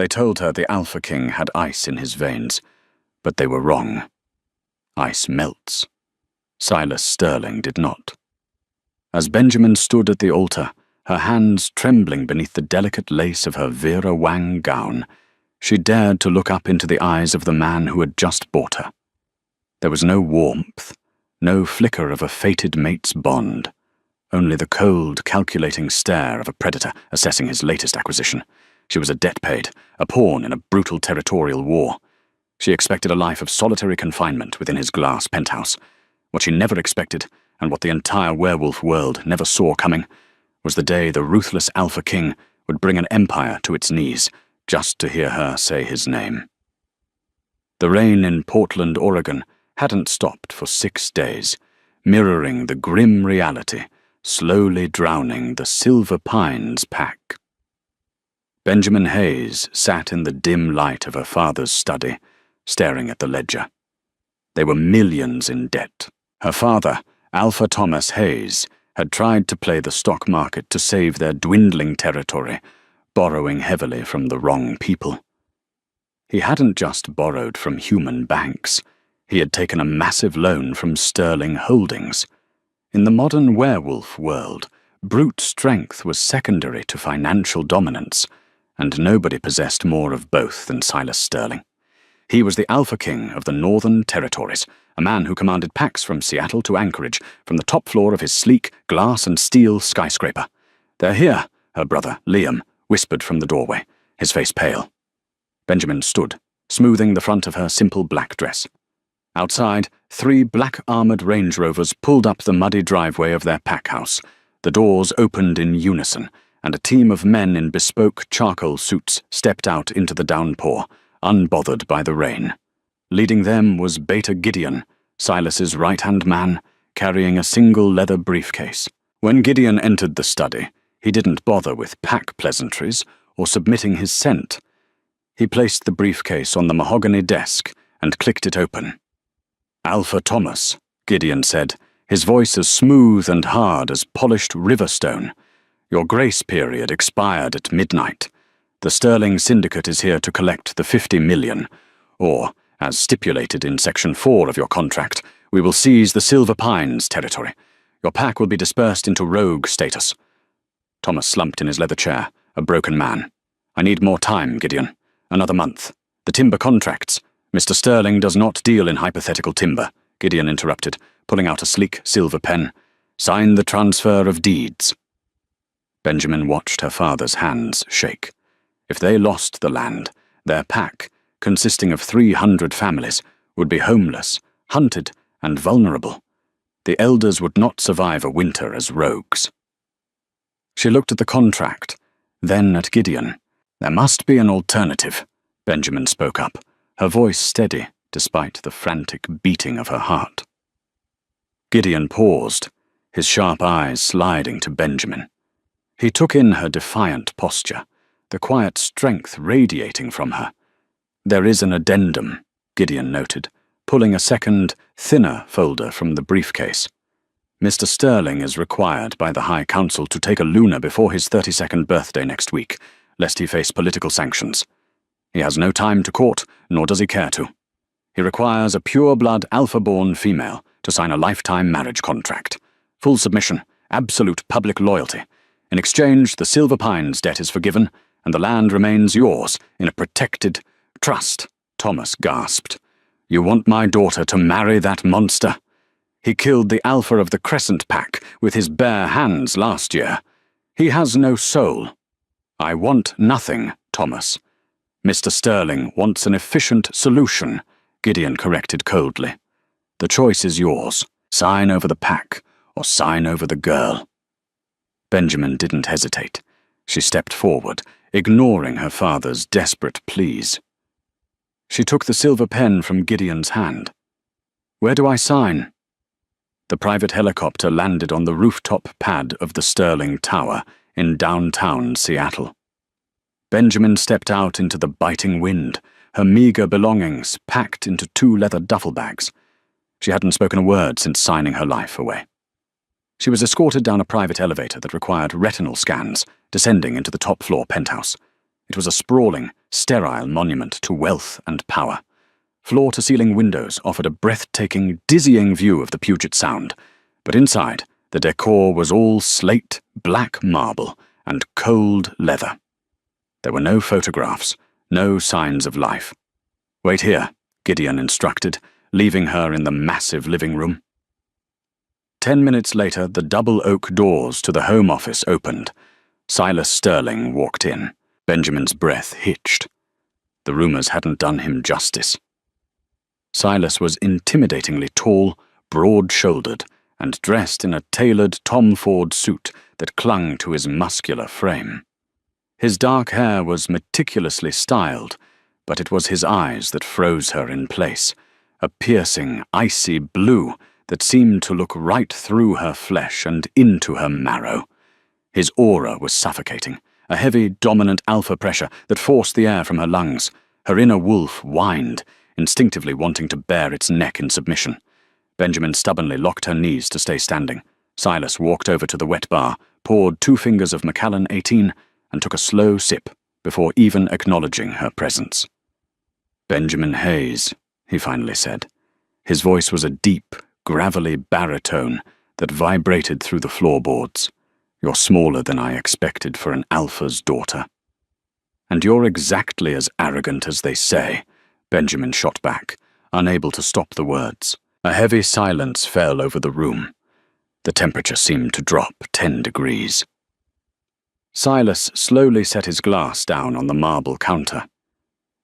They told her the Alpha King had ice in his veins, but they were wrong. Ice melts. Silas Sterling did not. As Benjamin stood at the altar, her hands trembling beneath the delicate lace of her Vera Wang gown, she dared to look up into the eyes of the man who had just bought her. There was no warmth, no flicker of a fated mate's bond, only the cold, calculating stare of a predator assessing his latest acquisition. She was a debt-paid, a pawn in a brutal territorial war. She expected a life of solitary confinement within his glass penthouse. What she never expected, and what the entire werewolf world never saw coming, was the day the ruthless Alpha King would bring an empire to its knees just to hear her say his name. The rain in Portland, Oregon, hadn't stopped for 6 days, mirroring the grim reality, slowly drowning the Silver Pines pack. Benjamin Hayes sat in the dim light of her father's study, staring at the ledger. They were millions in debt. Her father, Alpha Thomas Hayes, had tried to play the stock market to save their dwindling territory, borrowing heavily from the wrong people. He hadn't just borrowed from human banks. He had taken a massive loan from Sterling Holdings. In the modern werewolf world, brute strength was secondary to financial dominance, and nobody possessed more of both than Silas Sterling. He was the Alpha King of the Northern Territories, a man who commanded packs from Seattle to Anchorage from the top floor of his sleek glass and steel skyscraper. "They're here," her brother, Liam, whispered from the doorway, his face pale. Benjamin stood, smoothing the front of her simple black dress. Outside, 3 black-armored Range Rovers pulled up the muddy driveway of their pack house. The doors opened in unison, and a team of men in bespoke charcoal suits stepped out into the downpour, unbothered by the rain. Leading them was Beta Gideon, Silas's right-hand man, carrying a single leather briefcase. When Gideon entered the study, he didn't bother with pack pleasantries or submitting his scent. He placed the briefcase on the mahogany desk and clicked it open. "Alpha Thomas," Gideon said, his voice as smooth and hard as polished river stone. "Your grace period expired at midnight. The Sterling Syndicate is here to collect the 50 million, or, as stipulated in Section 4 of your contract, we will seize the Silver Pines territory. Your pack will be dispersed into rogue status." Thomas slumped in his leather chair, a broken man. "I need more time, Gideon. Another month. The timber contracts. Mr. Sterling does not deal in hypothetical timber," Gideon interrupted, pulling out a sleek silver pen. "Sign the transfer of deeds." Benjamin watched her father's hands shake. If they lost the land, their pack, consisting of 300 families, would be homeless, hunted, and vulnerable. The elders would not survive a winter as rogues. She looked at the contract, then at Gideon. "There must be an alternative," Benjamin spoke up, her voice steady despite the frantic beating of her heart. Gideon paused, his sharp eyes sliding to Benjamin. He took in her defiant posture, the quiet strength radiating from her. "There is an addendum," Gideon noted, pulling a second, thinner folder from the briefcase. "Mr. Sterling is required by the High Council to take a lunar before his 32nd birthday next week, lest he face political sanctions. He has no time to court, nor does he care to. He requires a pure-blood alpha-born female to sign a lifetime marriage contract. Full submission, absolute public loyalty. In exchange, the Silver Pines debt is forgiven, and the land remains yours in a protected trust," Thomas gasped. "You want my daughter to marry that monster? He killed the alpha of the Crescent Pack with his bare hands last year. He has no soul." "I want nothing, Thomas. Mr. Sterling wants an efficient solution," Gideon corrected coldly. "The choice is yours. Sign over the pack, or sign over the girl." Benjamin didn't hesitate. She stepped forward, ignoring her father's desperate pleas. She took the silver pen from Gideon's hand. "Where do I sign?" The private helicopter landed on the rooftop pad of the Sterling Tower in downtown Seattle. Benjamin stepped out into the biting wind, her meager belongings packed into 2 leather duffel bags. She hadn't spoken a word since signing her life away. She was escorted down a private elevator that required retinal scans, descending into the top-floor penthouse. It was a sprawling, sterile monument to wealth and power. Floor-to-ceiling windows offered a breathtaking, dizzying view of the Puget Sound, but inside, the decor was all slate, black marble, and cold leather. There were no photographs, no signs of life. "Wait here," Gideon instructed, leaving her in the massive living room. 10 minutes later, the double oak doors to the Home Office opened. Silas Sterling walked in. Benjamin's breath hitched. The rumors hadn't done him justice. Silas was intimidatingly tall, broad-shouldered, and dressed in a tailored Tom Ford suit that clung to his muscular frame. His dark hair was meticulously styled, but it was his eyes that froze her in place, a piercing, icy blue that seemed to look right through her flesh and into her marrow. His aura was suffocating, a heavy, dominant alpha pressure that forced the air from her lungs. Her inner wolf whined, instinctively wanting to bare its neck in submission. Benjamin stubbornly locked her knees to stay standing. Silas walked over to the wet bar, poured 2 fingers of Macallan 18, and took a slow sip before even acknowledging her presence. "Benjamin Hayes," he finally said. His voice was a deep, gravelly baritone that vibrated through the floorboards. "You're smaller than I expected for an alpha's daughter." "And you're exactly as arrogant as they say," Benjamin shot back, unable to stop the words. A heavy silence fell over the room. The temperature seemed to drop 10 degrees. Silas slowly set his glass down on the marble counter.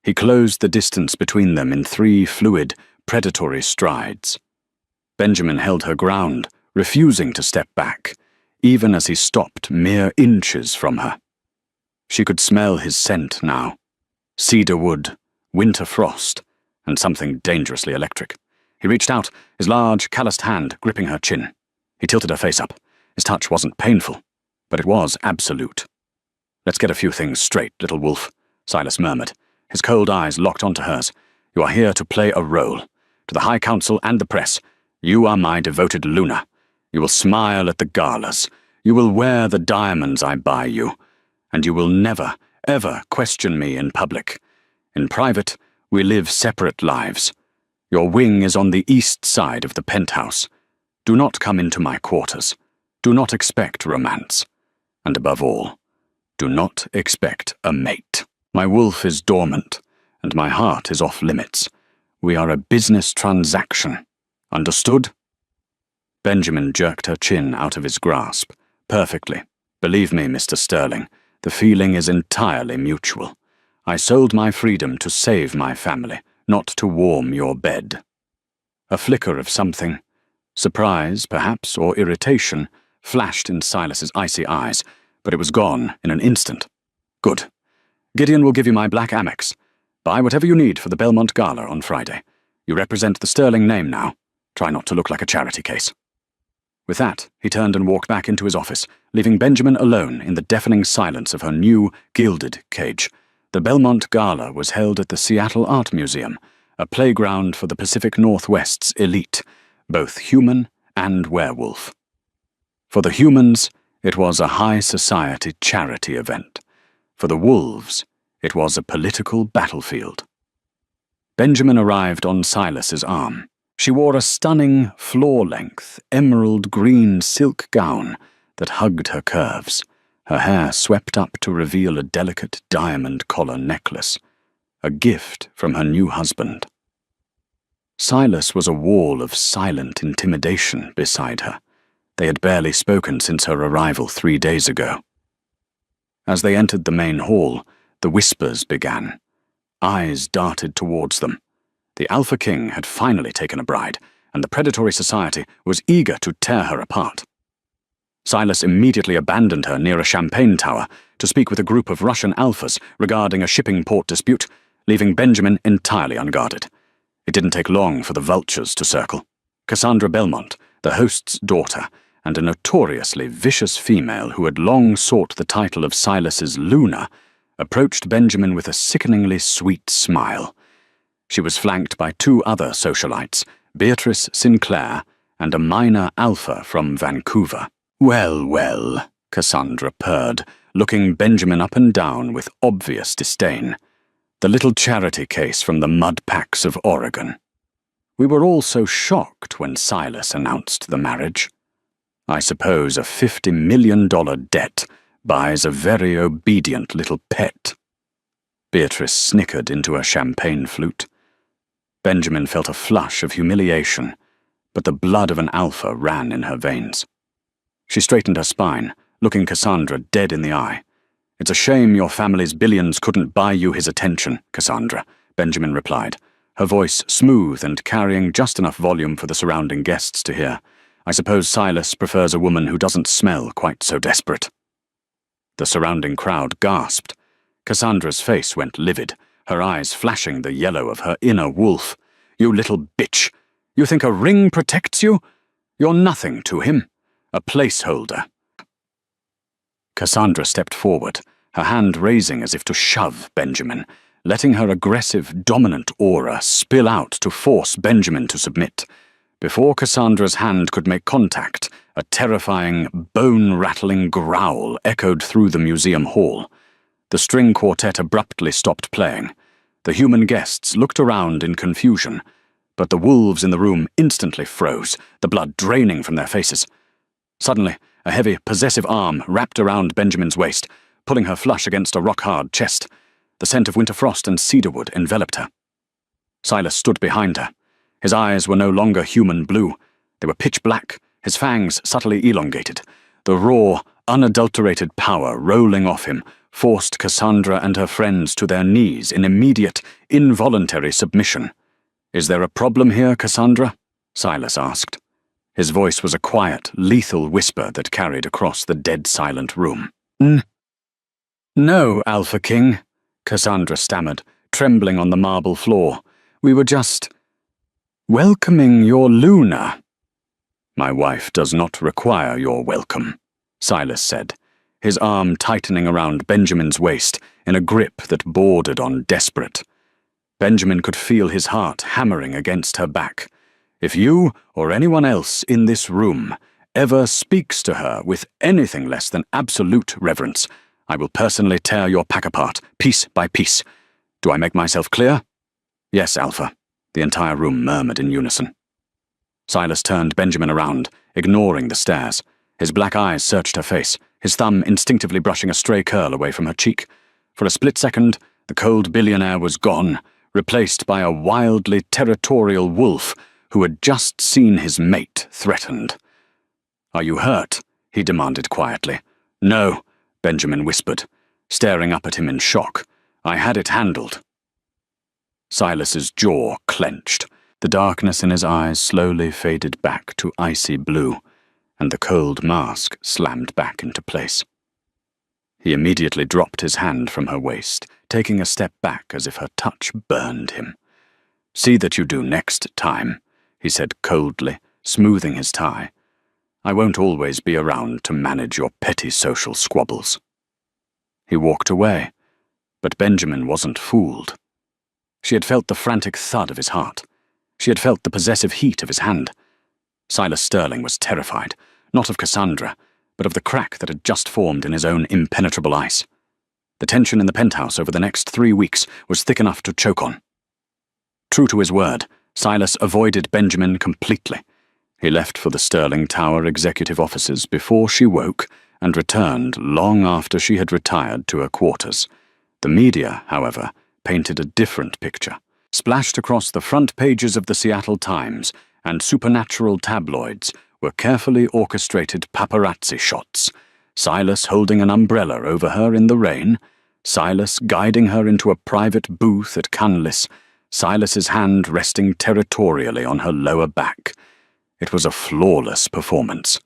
He closed the distance between them in 3 fluid, predatory strides. Benjamin held her ground, refusing to step back, even as he stopped mere inches from her. She could smell his scent now. Cedar wood, winter frost, and something dangerously electric. He reached out, his large, calloused hand gripping her chin. He tilted her face up. His touch wasn't painful, but it was absolute. "Let's get a few things straight, little wolf," Silas murmured, his cold eyes locked onto hers. "You are here to play a role. To the High Council and the press, you are my devoted Luna. You will smile at the galas. You will wear the diamonds I buy you. And you will never, ever question me in public. In private, we live separate lives. Your wing is on the east side of the penthouse. Do not come into my quarters. Do not expect romance. And above all, do not expect a mate. My wolf is dormant, and my heart is off limits. We are a business transaction. Understood?" Benjamin jerked her chin out of his grasp. "Perfectly. Believe me, Mr. Sterling, the feeling is entirely mutual. I sold my freedom to save my family, not to warm your bed." A flicker of something, surprise, perhaps, or irritation, flashed in Silas's icy eyes, but it was gone in an instant. "Good. Gideon will give you my black Amex. Buy whatever you need for the Belmont Gala on Friday. You represent the Sterling name now. Try not to look like a charity case." With that, he turned and walked back into his office, leaving Benjamin alone in the deafening silence of her new, gilded cage. The Belmont Gala was held at the Seattle Art Museum, a playground for the Pacific Northwest's elite, both human and werewolf. For the humans, it was a high society charity event. For the wolves, it was a political battlefield. Benjamin arrived on Silas's arm. She wore a stunning, floor-length, emerald green silk gown that hugged her curves, her hair swept up to reveal a delicate diamond collar necklace, a gift from her new husband. Silas was a wall of silent intimidation beside her. They had barely spoken since her arrival 3 days ago. As they entered the main hall, the whispers began. Eyes darted towards them. The Alpha King had finally taken a bride, and the predatory society was eager to tear her apart. Silas immediately abandoned her near a champagne tower to speak with a group of Russian alphas regarding a shipping port dispute, leaving Benjamin entirely unguarded. It didn't take long for the vultures to circle. Cassandra Belmont, the host's daughter, and a notoriously vicious female who had long sought the title of Silas's Luna, approached Benjamin with a sickeningly sweet smile. She was flanked by 2 other socialites, Beatrice Sinclair and a minor alpha from Vancouver. "Well, well," Cassandra purred, looking Benjamin up and down with obvious disdain. The little charity case from the mud packs of Oregon. We were all so shocked when Silas announced the marriage. I suppose a $50 million debt buys a very obedient little pet. Beatrice snickered into a champagne flute. Benjamin felt a flush of humiliation, but the blood of an alpha ran in her veins. She straightened her spine, looking Cassandra dead in the eye. "It's a shame your family's billions couldn't buy you his attention, Cassandra," Benjamin replied, her voice smooth and carrying just enough volume for the surrounding guests to hear. "I suppose Silas prefers a woman who doesn't smell quite so desperate." The surrounding crowd gasped. Cassandra's face went livid, her eyes flashing the yellow of her inner wolf. "You little bitch! You think a ring protects you? You're nothing to him. A placeholder." Cassandra stepped forward, her hand raising as if to shove Benjamin, letting her aggressive, dominant aura spill out to force Benjamin to submit. Before Cassandra's hand could make contact, a terrifying, bone-rattling growl echoed through the museum hall. The string quartet abruptly stopped playing. The human guests looked around in confusion, but the wolves in the room instantly froze, the blood draining from their faces. Suddenly, a heavy, possessive arm wrapped around Benjamin's waist, pulling her flush against a rock-hard chest. The scent of winter frost and cedarwood enveloped her. Silas stood behind her. His eyes were no longer human blue. They were pitch black, his fangs subtly elongated. The raw, unadulterated power rolling off him forced Cassandra and her friends to their knees in immediate, involuntary submission. "Is there a problem here, Cassandra?" Silas asked. His voice was a quiet, lethal whisper that carried across the dead-silent room. "No, Alpha King," Cassandra stammered, trembling on the marble floor. "We were just welcoming your Luna." "My wife does not require your welcome," Silas said, his arm tightening around Benjamin's waist in a grip that bordered on desperate. Benjamin could feel his heart hammering against her back. "If you or anyone else in this room ever speaks to her with anything less than absolute reverence, I will personally tear your pack apart, piece by piece. Do I make myself clear?" "Yes, Alpha," the entire room murmured in unison. Silas turned Benjamin around, ignoring the stares. His black eyes searched her face, his thumb instinctively brushing a stray curl away from her cheek. For a split second, the cold billionaire was gone, replaced by a wildly territorial wolf who had just seen his mate threatened. "Are you hurt?" he demanded quietly. "No," Benjamin whispered, staring up at him in shock. "I had it handled." Silas's jaw clenched. The darkness in his eyes slowly faded back to icy blue, and the cold mask slammed back into place. He immediately dropped his hand from her waist, taking a step back as if her touch burned him. "See that you do next time," he said coldly, smoothing his tie. "I won't always be around to manage your petty social squabbles." He walked away, but Benjamin wasn't fooled. She had felt the frantic thud of his heart. She had felt the possessive heat of his hand. Silas Sterling was terrified, not of Cassandra, but of the crack that had just formed in his own impenetrable ice. The tension in the penthouse over the next 3 weeks was thick enough to choke on. True to his word, Silas avoided Benjamin completely. He left for the Sterling Tower executive offices before she woke and returned long after she had retired to her quarters. The media, however, painted a different picture. Splashed across the front pages of the Seattle Times and supernatural tabloids were carefully orchestrated paparazzi shots. Silas holding an umbrella over her in the rain, Silas guiding her into a private booth at Canlis, Silas's hand resting territorially on her lower back. It was a flawless performance.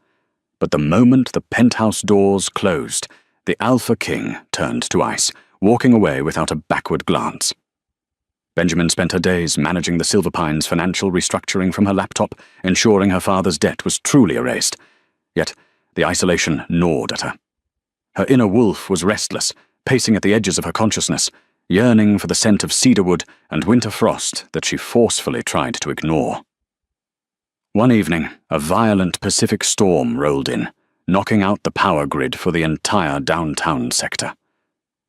But the moment the penthouse doors closed, the Alpha King turned to ice, walking away without a backward glance. Benjamin spent her days managing the Silver Pines financial restructuring from her laptop, ensuring her father's debt was truly erased. Yet the isolation gnawed at her. Her inner wolf was restless, pacing at the edges of her consciousness, yearning for the scent of cedarwood and winter frost that she forcefully tried to ignore. One evening, a violent Pacific storm rolled in, knocking out the power grid for the entire downtown sector.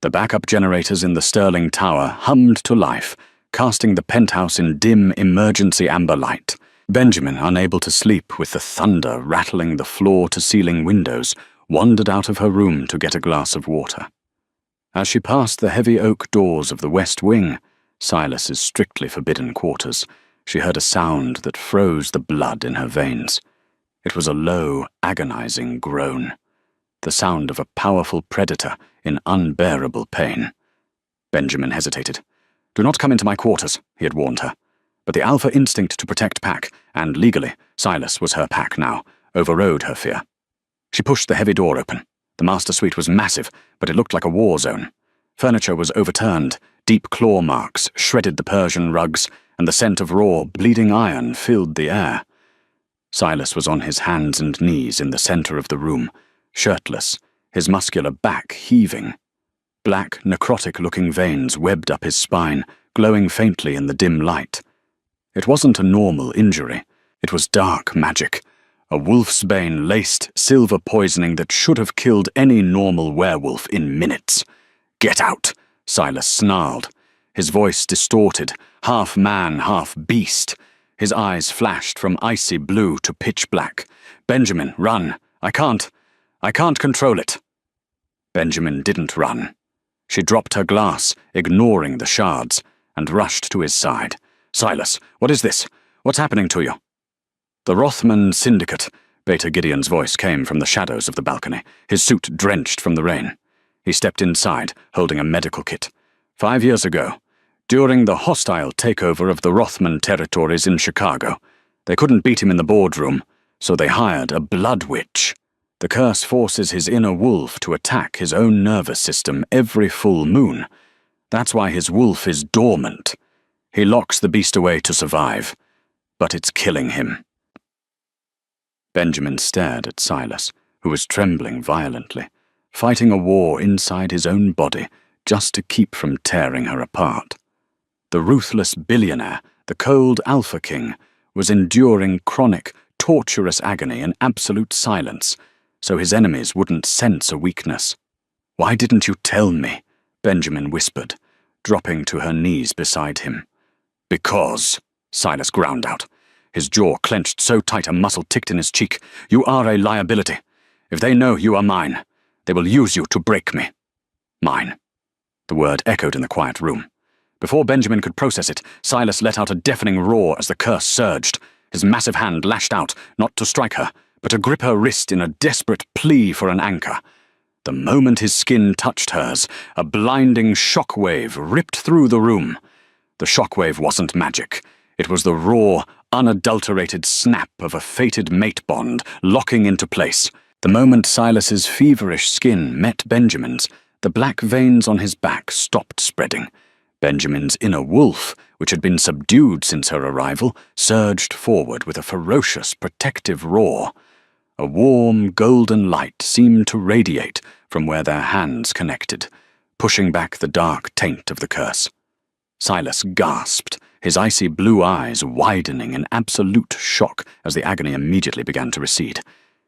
The backup generators in the Sterling Tower hummed to life, casting the penthouse in dim emergency amber light. Benjamin, unable to sleep with the thunder rattling the floor-to-ceiling windows, wandered out of her room to get a glass of water. As she passed the heavy oak doors of the West Wing, Silas's strictly forbidden quarters, she heard a sound that froze the blood in her veins. It was a low, agonizing groan, the sound of a powerful predator in unbearable pain. Benjamin hesitated. "Do not come into my quarters," he had warned her. But the alpha instinct to protect Pack, and legally, Silas was her Pack now, overrode her fear. She pushed the heavy door open. The master suite was massive, but it looked like a war zone. Furniture was overturned, deep claw marks shredded the Persian rugs, and the scent of raw, bleeding iron filled the air. Silas was on his hands and knees in the center of the room, shirtless, his muscular back heaving. Black, necrotic-looking veins webbed up his spine, glowing faintly in the dim light. It wasn't a normal injury. It was dark magic, a wolfsbane-laced silver poisoning that should have killed any normal werewolf in minutes. "Get out!" Silas snarled. His voice distorted, half man, half beast. His eyes flashed from icy blue to pitch black. "Benjamin, run! I can't control it." Benjamin didn't run. She dropped her glass, ignoring the shards, and rushed to his side. "Silas, what is this? What's happening to you?" "The Rothman Syndicate," Beta Gideon's voice came from the shadows of the balcony, his suit drenched from the rain. He stepped inside, holding a medical kit. 5 years ago, during the hostile takeover of the Rothman territories in Chicago, they couldn't beat him in the boardroom, so they hired a blood witch. The curse forces his inner wolf to attack his own nervous system every full moon. That's why his wolf is dormant. He locks the beast away to survive, but it's killing him. Benjamin stared at Silas, who was trembling violently, fighting a war inside his own body just to keep from tearing her apart. The ruthless billionaire, the cold Alpha King, was enduring chronic, torturous agony in absolute silence, so his enemies wouldn't sense a weakness. "Why didn't you tell me?" Benjamin whispered, dropping to her knees beside him. "Because," Silas ground out, his jaw clenched so tight a muscle ticked in his cheek, "you are a liability. If they know you are mine, they will use you to break me." "Mine." The word echoed in the quiet room. Before Benjamin could process it, Silas let out a deafening roar as the curse surged. His massive hand lashed out, not to strike her, but to grip her wrist in a desperate plea for an anchor. The moment his skin touched hers, a blinding shockwave ripped through the room. The shockwave wasn't magic. It was the raw, unadulterated snap of a fated mate bond locking into place. The moment Silas's feverish skin met Benjamin's, the black veins on his back stopped spreading. Benjamin's inner wolf, which had been subdued since her arrival, surged forward with a ferocious, protective roar. A warm, golden light seemed to radiate from where their hands connected, pushing back the dark taint of the curse. Silas gasped, his icy blue eyes widening in absolute shock as the agony immediately began to recede.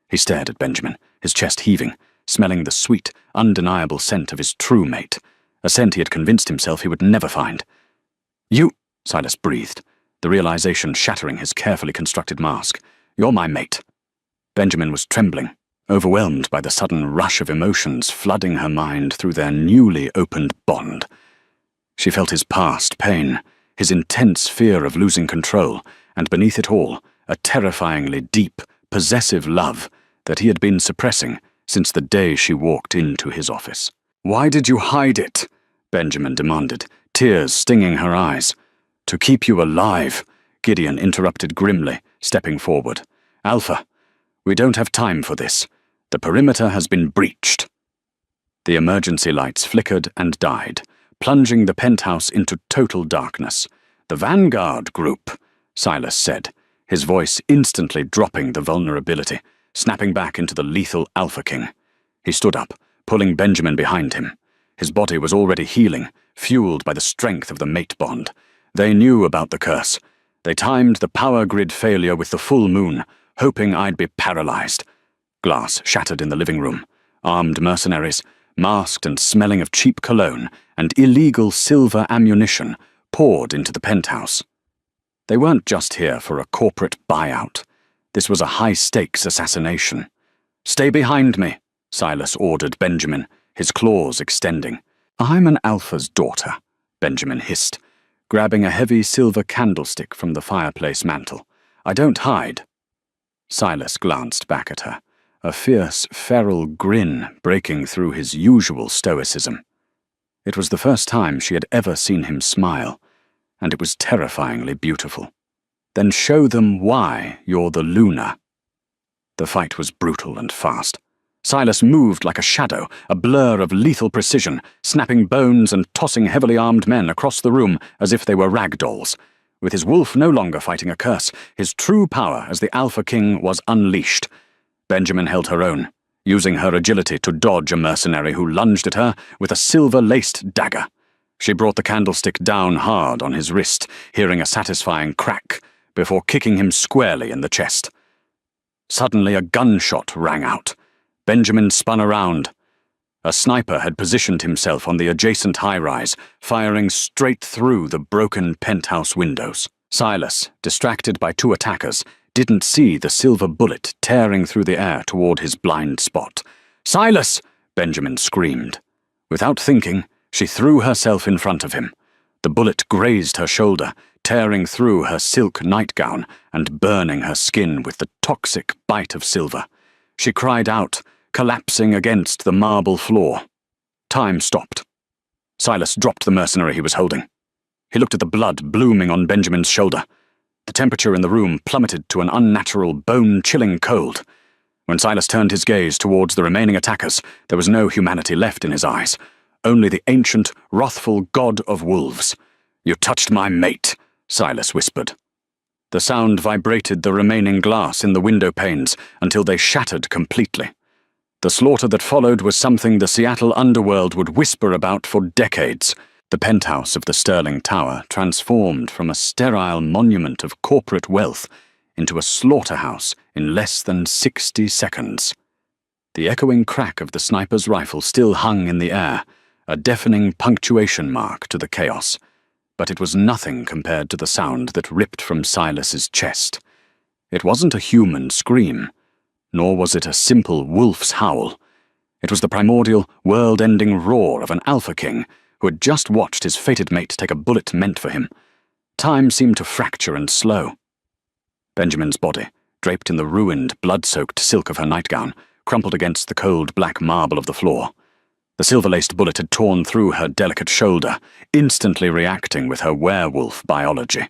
He stared at Benjamin, his chest heaving, smelling the sweet, undeniable scent of his true mate, a scent he had convinced himself he would never find. "You," Silas breathed, the realization shattering his carefully constructed mask. "You're my mate." Benjamin was trembling, overwhelmed by the sudden rush of emotions flooding her mind through their newly opened bond. She felt his past pain, his intense fear of losing control, and beneath it all, a terrifyingly deep, possessive love that he had been suppressing since the day she walked into his office. "Why did you hide it?" Benjamin demanded, tears stinging her eyes. "To keep you alive," Gideon interrupted grimly, stepping forward. "Alpha, we don't have time for this. The perimeter has been breached." The emergency lights flickered and died, plunging the penthouse into total darkness. "The Vanguard Group," Silas said, his voice instantly dropping the vulnerability, snapping back into the lethal Alpha King. He stood up, pulling Benjamin behind him. His body was already healing, fueled by the strength of the mate bond. They knew about the curse. They timed the power grid failure with the full moon, hoping I'd be paralyzed. Glass shattered in the living room. Armed mercenaries, masked and smelling of cheap cologne and illegal silver ammunition, poured into the penthouse. They weren't just here for a corporate buyout. This was a high-stakes assassination. "Stay behind me," Silas ordered Benjamin, his claws extending. "I'm an alpha's daughter," Benjamin hissed, grabbing a heavy silver candlestick from the fireplace mantel. "I don't hide." Silas glanced back at her, a fierce, feral grin breaking through his usual stoicism. It was the first time she had ever seen him smile, and it was terrifyingly beautiful. "Then show them why you're the Luna." The fight was brutal and fast. Silas moved like a shadow, a blur of lethal precision, snapping bones and tossing heavily armed men across the room as if they were rag dolls. With his wolf no longer fighting a curse, his true power as the Alpha King was unleashed. Benjamin held her own, using her agility to dodge a mercenary who lunged at her with a silver-laced dagger. She brought the candlestick down hard on his wrist, hearing a satisfying crack, before kicking him squarely in the chest. Suddenly a gunshot rang out. Benjamin spun around. A sniper had positioned himself on the adjacent high-rise, firing straight through the broken penthouse windows. Silas, distracted by two attackers, didn't see the silver bullet tearing through the air toward his blind spot. "Silas!" Benjamin screamed. Without thinking, she threw herself in front of him. The bullet grazed her shoulder, tearing through her silk nightgown and burning her skin with the toxic bite of silver. She cried out, collapsing against the marble floor. Time stopped. Silas dropped the mercenary he was holding. He looked at the blood blooming on Benjamin's shoulder. The temperature in the room plummeted to an unnatural, bone-chilling cold. When Silas turned his gaze towards the remaining attackers, there was no humanity left in his eyes, only the ancient, wrathful god of wolves. "You touched my mate," Silas whispered. The sound vibrated the remaining glass in the window panes until they shattered completely. The slaughter that followed was something the Seattle underworld would whisper about for decades. The penthouse of the Sterling Tower transformed from a sterile monument of corporate wealth into a slaughterhouse in less than 60 seconds. The echoing crack of the sniper's rifle still hung in the air, a deafening punctuation mark to the chaos, but it was nothing compared to the sound that ripped from Silas's chest. It wasn't a human scream, nor was it a simple wolf's howl. It was the primordial, world-ending roar of an Alpha King who had just watched his fated mate take a bullet meant for him. Time seemed to fracture and slow. Benjamin's body, draped in the ruined, blood-soaked silk of her nightgown, crumpled against the cold black marble of the floor. The silver-laced bullet had torn through her delicate shoulder, instantly reacting with her werewolf biology.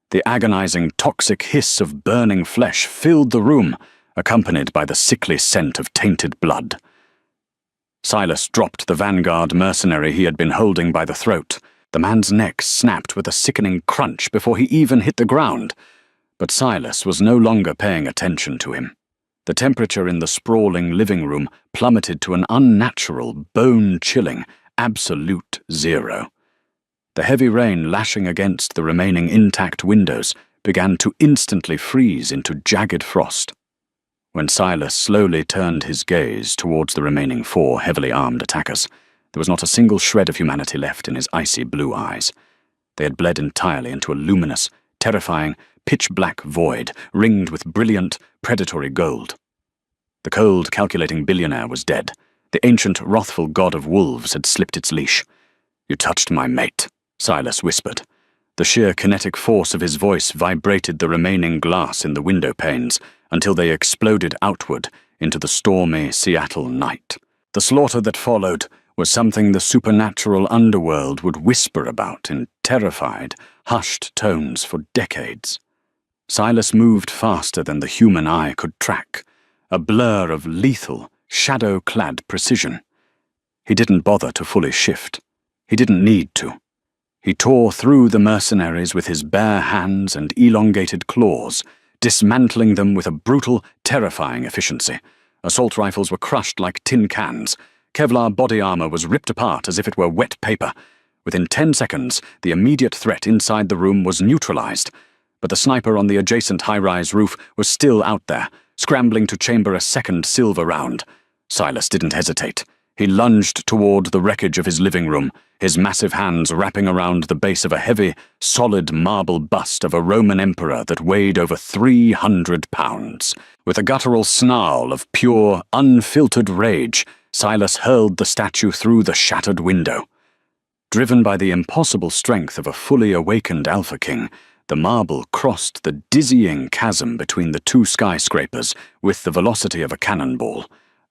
The agonizing, toxic hiss of burning flesh filled the room, accompanied by the sickly scent of tainted blood. Silas dropped the vanguard mercenary he had been holding by the throat. The man's neck snapped with a sickening crunch before he even hit the ground, but Silas was no longer paying attention to him. The temperature in the sprawling living room plummeted to an unnatural, bone-chilling, absolute zero. The heavy rain lashing against the remaining intact windows began to instantly freeze into jagged frost. When Silas slowly turned his gaze towards the remaining 4 heavily armed attackers, there was not a single shred of humanity left in his icy blue eyes. They had bled entirely into a luminous, terrifying, pitch-black void ringed with brilliant, predatory gold. The cold, calculating billionaire was dead. The ancient, wrathful god of wolves had slipped its leash. "You touched my mate," Silas whispered. The sheer kinetic force of his voice vibrated the remaining glass in the window panes until they exploded outward into the stormy Seattle night. The slaughter that followed was something the supernatural underworld would whisper about in terrified, hushed tones for decades. Silas moved faster than the human eye could track, a blur of lethal, shadow-clad precision. He didn't bother to fully shift. He didn't need to. He tore through the mercenaries with his bare hands and elongated claws, dismantling them with a brutal, terrifying efficiency. Assault rifles were crushed like tin cans. Kevlar body armor was ripped apart as if it were wet paper. Within 10 seconds, the immediate threat inside the room was neutralized, but the sniper on the adjacent high-rise roof was still out there, scrambling to chamber a second silver round. Silas didn't hesitate. He lunged toward the wreckage of his living room, his massive hands wrapping around the base of a heavy, solid marble bust of a Roman emperor that weighed over 300 pounds. With a guttural snarl of pure, unfiltered rage, Silas hurled the statue through the shattered window. Driven by the impossible strength of a fully awakened Alpha King, the marble crossed the dizzying chasm between the two skyscrapers with the velocity of a cannonball,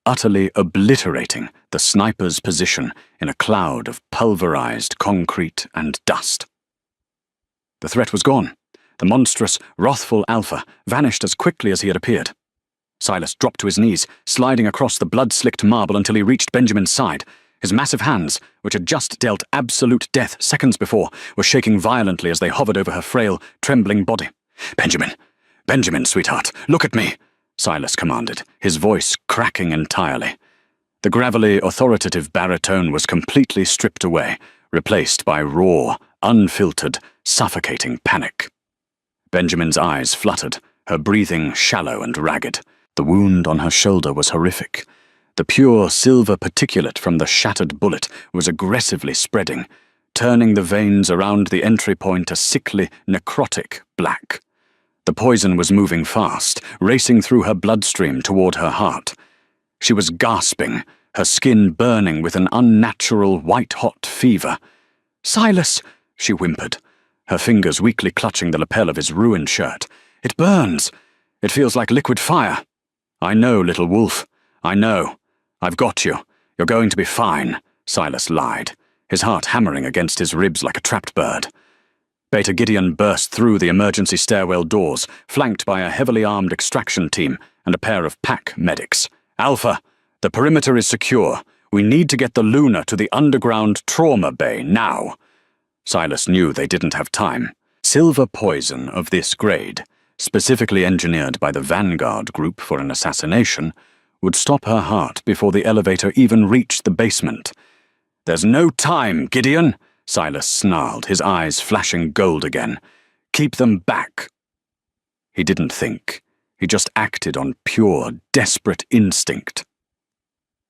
utterly obliterating the sniper's position in a cloud of pulverized concrete and dust. The threat was gone. The monstrous, wrathful Alpha vanished as quickly as he had appeared. Silas dropped to his knees, sliding across the blood-slicked marble until he reached Benjamin's side. His massive hands, which had just dealt absolute death seconds before, were shaking violently as they hovered over her frail, trembling body. "Benjamin! Benjamin, sweetheart, look at me!" Silas commanded, his voice cracking entirely. The gravelly, authoritative baritone was completely stripped away, replaced by raw, unfiltered, suffocating panic. Benjamin's eyes fluttered, her breathing shallow and ragged. The wound on her shoulder was horrific. The pure silver particulate from the shattered bullet was aggressively spreading, turning the veins around the entry point a sickly, necrotic black. The poison was moving fast, racing through her bloodstream toward her heart. She was gasping, her skin burning with an unnatural white-hot fever. "Silas!" she whimpered, her fingers weakly clutching the lapel of his ruined shirt. "It burns! It feels like liquid fire!" "I know, little wolf. I know. I've got you. You're going to be fine," Silas lied, his heart hammering against his ribs like a trapped bird. Beta Gideon burst through the emergency stairwell doors, flanked by a heavily armed extraction team and a pair of pack medics. "Alpha, the perimeter is secure. We need to get the Luna to the underground trauma bay now." Silas knew they didn't have time. Silver poison of this grade, specifically engineered by the Vanguard Group for an assassination, would stop her heart before the elevator even reached the basement. "There's no time, Gideon!" Silas snarled, his eyes flashing gold again. "Keep them back." He didn't think. He just acted on pure, desperate instinct.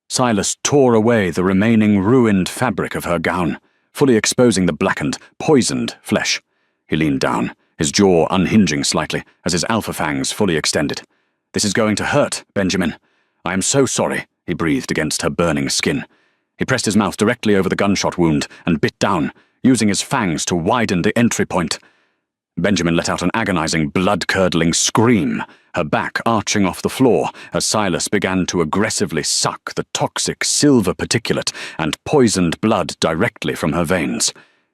Silas tore away the remaining ruined fabric of her gown, fully exposing the blackened, poisoned flesh. He leaned down, his jaw unhinging slightly as his alpha fangs fully extended. "This is going to hurt, Benjamin. I am so sorry," he breathed against her burning skin. He pressed his mouth directly over the gunshot wound and bit down, using his fangs to widen the entry point. Benjamin let out an agonizing, blood-curdling scream, her back arching off the floor as Silas began to aggressively suck the toxic silver particulate and poisoned blood directly from her veins.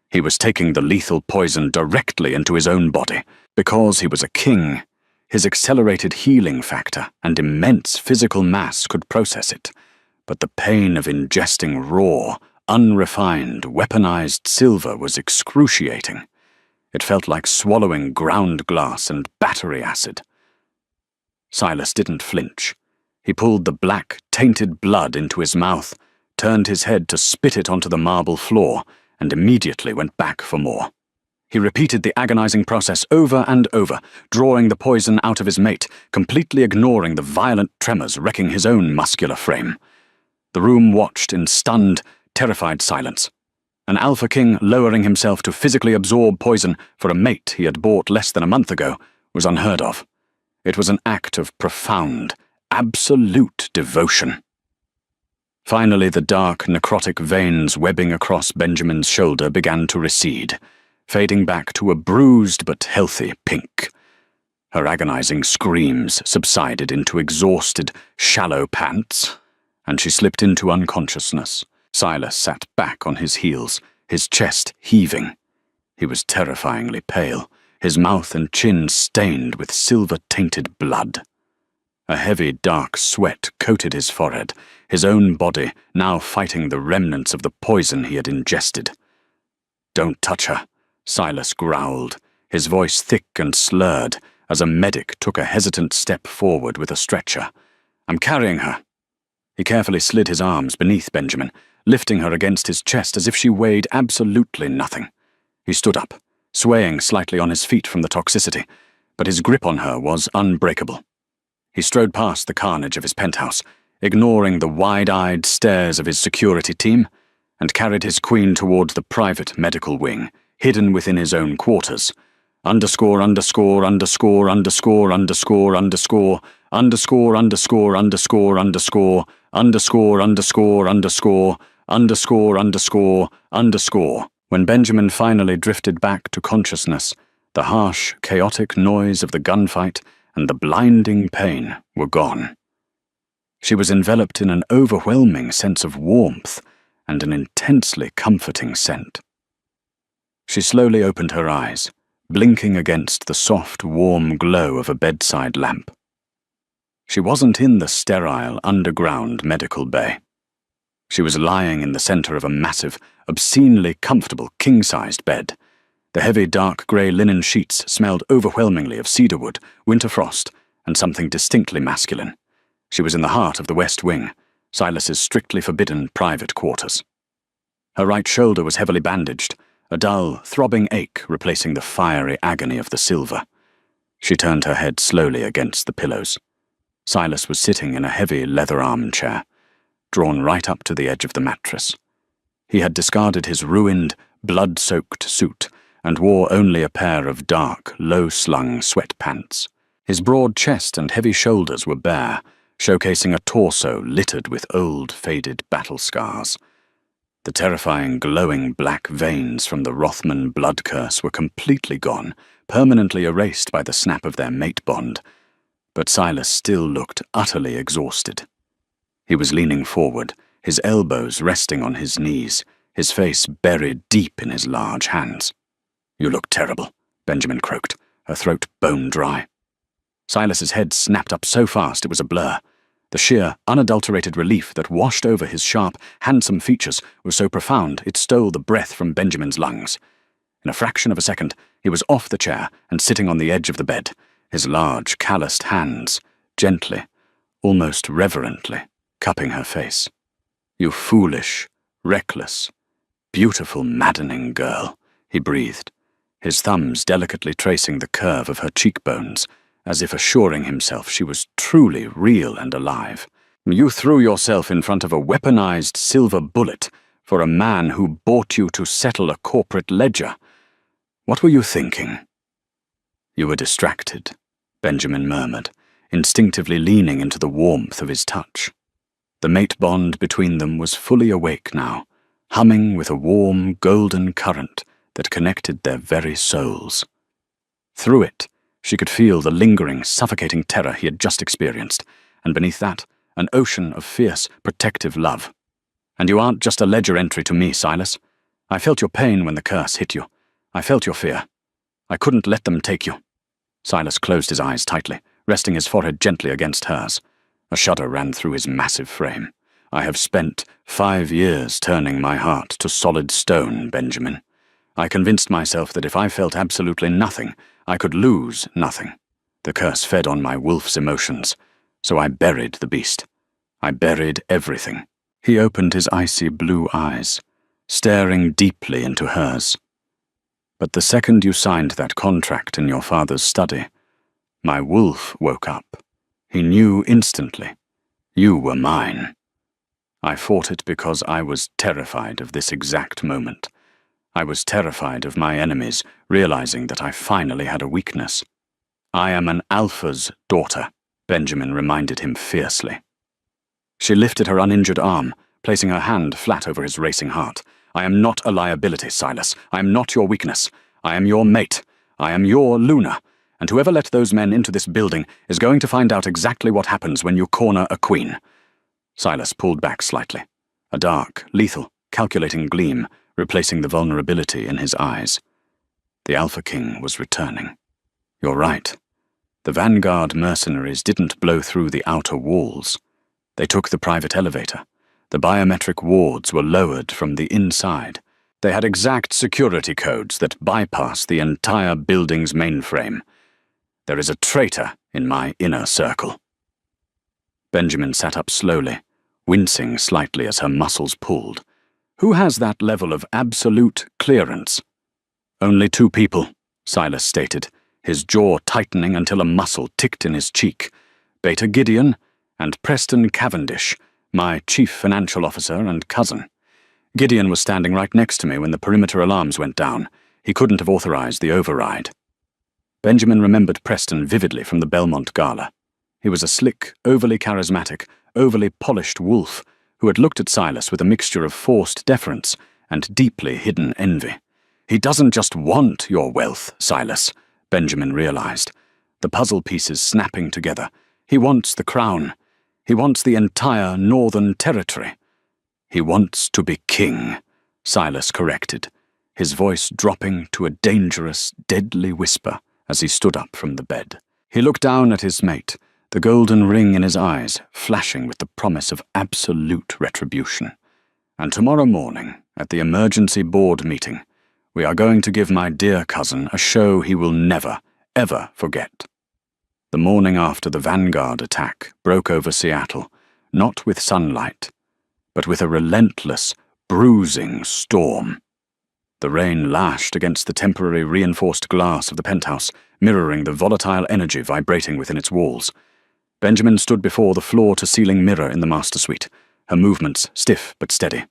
He was taking the lethal poison directly into his own body. Because he was a king, his accelerated healing factor and immense physical mass could process it. But the pain of ingesting raw, unrefined, weaponized silver was excruciating. It felt like swallowing ground glass and battery acid. Silas didn't flinch. He pulled the black, tainted blood into his mouth, turned his head to spit it onto the marble floor, and immediately went back for more. He repeated the agonizing process over and over, drawing the poison out of his mate, completely ignoring the violent tremors wrecking his own muscular frame. The room watched in stunned, terrified silence. An Alpha King lowering himself to physically absorb poison for a mate he had bought less than a month ago was unheard of. It was an act of profound, absolute devotion. Finally, the dark, necrotic veins webbing across Benjamin's shoulder began to recede, fading back to a bruised but healthy pink. Her agonizing screams subsided into exhausted, shallow pants, and she slipped into unconsciousness. Silas sat back on his heels, his chest heaving. He was terrifyingly pale, his mouth and chin stained with silver-tainted blood. A heavy, dark sweat coated his forehead, his own body now fighting the remnants of the poison he had ingested. "Don't touch her," Silas growled, his voice thick and slurred as a medic took a hesitant step forward with a stretcher. "I'm carrying her." He carefully slid his arms beneath Benjamin, lifting her against his chest as if she weighed absolutely nothing. He stood up, swaying slightly on his feet from the toxicity, but his grip on her was unbreakable. He strode past the carnage of his penthouse, ignoring the wide-eyed stares of his security team, and carried his queen toward the private medical wing, hidden within his own quarters. Underscore, underscore, underscore, underscore, underscore, underscore, underscore, underscore, underscore, underscore, underscore, underscore, underscore, underscore, underscore, underscore. When Benjamin finally drifted back to consciousness, the harsh, chaotic noise of the gunfight and the blinding pain were gone. She was enveloped in an overwhelming sense of warmth and an intensely comforting scent. She slowly opened her eyes, blinking against the soft, warm glow of a bedside lamp. She wasn't in the sterile, underground medical bay. She was lying in the center of a massive, obscenely comfortable king-sized bed. The heavy dark grey linen sheets smelled overwhelmingly of cedarwood, winter frost, and something distinctly masculine. She was in the heart of the West Wing, Silas's strictly forbidden private quarters. Her right shoulder was heavily bandaged, a dull, throbbing ache replacing the fiery agony of the silver. She turned her head slowly against the pillows. Silas was sitting in a heavy leather armchair, drawn right up to the edge of the mattress. He had discarded his ruined, blood-soaked suit and wore only a pair of dark, low-slung sweatpants. His broad chest and heavy shoulders were bare, showcasing a torso littered with old, faded battle scars. The terrifying, glowing black veins from the Rothman blood curse were completely gone, permanently erased by the snap of their mate bond. But Silas still looked utterly exhausted. He was leaning forward, his elbows resting on his knees, his face buried deep in his large hands. "You look terrible," Benjamin croaked, her throat bone dry. Silas's head snapped up so fast it was a blur. The sheer, unadulterated relief that washed over his sharp, handsome features was so profound it stole the breath from Benjamin's lungs. In a fraction of a second, he was off the chair and sitting on the edge of the bed, his large, calloused hands, gently, almost reverently, cupping her face. "You foolish, reckless, beautiful, maddening girl," he breathed, his thumbs delicately tracing the curve of her cheekbones, as if assuring himself she was truly real and alive. "You threw yourself in front of a weaponized silver bullet for a man who bought you to settle a corporate ledger. What were you thinking?" "You were distracted," Benjamin murmured, instinctively leaning into the warmth of his touch. The mate bond between them was fully awake now, humming with a warm, golden current that connected their very souls. Through it, she could feel the lingering, suffocating terror he had just experienced, and beneath that, an ocean of fierce, protective love. "And you aren't just a ledger entry to me, Silas. I felt your pain when the curse hit you. I felt your fear. I couldn't let them take you." Silas closed his eyes tightly, resting his forehead gently against hers. A shudder ran through his massive frame. "I have spent 5 years turning my heart to solid stone, Benjamin. I convinced myself that if I felt absolutely nothing, I could lose nothing. The curse fed on my wolf's emotions, so I buried the beast. I buried everything." He opened his icy blue eyes, staring deeply into hers. "But the second you signed that contract in your father's study, my wolf woke up. He knew instantly. You were mine. I fought it because I was terrified of this exact moment. I was terrified of my enemies, realizing that I finally had a weakness. I am an alpha's daughter," Benjamin reminded him fiercely. She lifted her uninjured arm, placing her hand flat over his racing heart. "I am not a liability, Silas. I am not your weakness. I am your mate. I am your Luna. And whoever let those men into this building is going to find out exactly what happens when you corner a queen." Silas pulled back slightly, a dark, lethal, calculating gleam replacing the vulnerability in his eyes. The Alpha King was returning. "You're right. The Vanguard mercenaries didn't blow through the outer walls. They took the private elevator. The biometric wards were lowered from the inside. They had exact security codes that bypass the entire building's mainframe. There is a traitor in my inner circle." Benjamin sat up slowly, wincing slightly as her muscles pulled. "Who has that level of absolute clearance?" "Only 2 people, Silas stated, his jaw tightening until a muscle ticked in his cheek. Beta Gideon, and Preston Cavendish, my chief financial officer and cousin. Gideon was standing right next to me when the perimeter alarms went down. He couldn't have authorized the override. Benjamin remembered Preston vividly from the Belmont Gala. He was a slick, overly charismatic, overly polished wolf who had looked at Silas with a mixture of forced deference and deeply hidden envy. He doesn't just want your wealth, Silas, Benjamin realized, the puzzle pieces snapping together. He wants the crown. He wants the entire Northern Territory. He wants to be king, Silas corrected, his voice dropping to a dangerous, deadly whisper as he stood up from the bed. He looked down at his mate, the golden ring in his eyes flashing with the promise of absolute retribution. And tomorrow morning, at the emergency board meeting, we are going to give my dear cousin a show he will never, ever forget. The morning after the Vanguard attack broke over Seattle, not with sunlight, but with a relentless, bruising storm. The rain lashed against the temporary reinforced glass of the penthouse, mirroring the volatile energy vibrating within its walls. Benjamin stood before the floor-to-ceiling mirror in the master suite, her movements stiff but steady.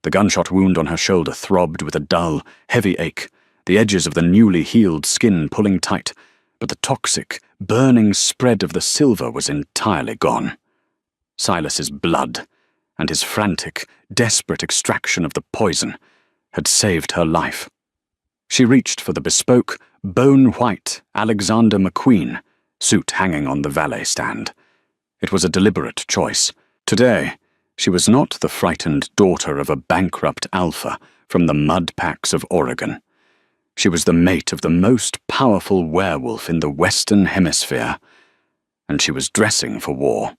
The gunshot wound on her shoulder throbbed with a dull, heavy ache, the edges of the newly healed skin pulling tight, but the toxic, burning spread of the silver was entirely gone. Silas's blood, and his frantic, desperate extraction of the poison, had saved her life. She reached for the bespoke, bone-white Alexander McQueen suit hanging on the valet stand. It was a deliberate choice. Today, she was not the frightened daughter of a bankrupt alpha from the mud packs of Oregon. She was the mate of the most powerful werewolf in the Western Hemisphere, and she was dressing for war.